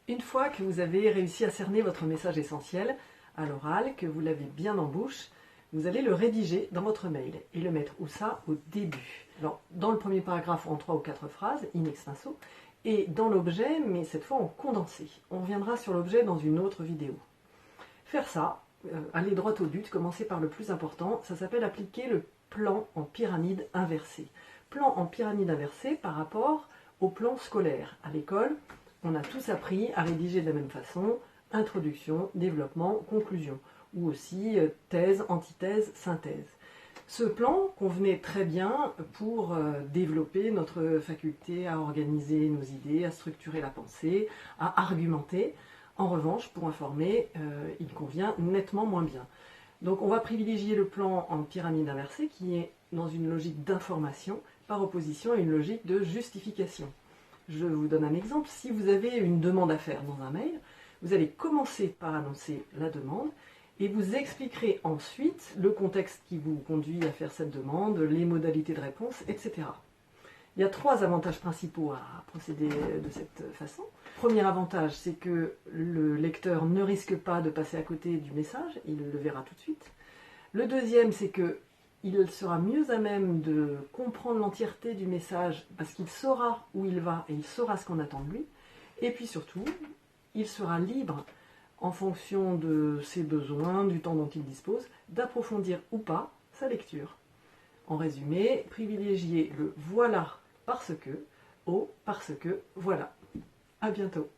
Une fois que vous avez réussi à cerner votre message essentiel à l'oral, que vous l'avez bien en bouche, vous allez le rédiger dans votre mail et le mettre où ça? Au début. Alors, dans le premier paragraphe en 3 ou 4 phrases, in extenso, et dans l'objet, mais cette fois en condensé. On reviendra sur l'objet dans une autre vidéo. Faire ça, aller droit au but, commencer par le plus important, ça s'appelle appliquer le plan en pyramide inversée. Plan en pyramide inversée par rapport au plan scolaire. À l'école, on a tous appris à rédiger de la même façon, introduction, développement, conclusion, ou aussi thèse, antithèse, synthèse. Ce plan convenait très bien pour développer notre faculté à organiser nos idées, à structurer la pensée, à argumenter. En revanche, pour informer, il convient nettement moins bien. Donc on va privilégier le plan en pyramide inversée qui est dans une logique d'information par opposition à une logique de justification. Je vous donne un exemple. Si vous avez une demande à faire dans un mail, vous allez commencer par annoncer la demande et vous expliquerez ensuite le contexte qui vous conduit à faire cette demande, les modalités de réponse, etc. Il y a 3 avantages principaux à procéder de cette façon. Premier avantage, c'est que le lecteur ne risque pas de passer à côté du message, il le verra tout de suite. Le deuxième, c'est qu'il sera mieux à même de comprendre l'entièreté du message parce qu'il saura où il va et il saura ce qu'on attend de lui. Et puis surtout, il sera libre, en fonction de ses besoins, du temps dont il dispose, d'approfondir ou pas sa lecture. En résumé, privilégiez le voilà parce que au parce que voilà. À bientôt.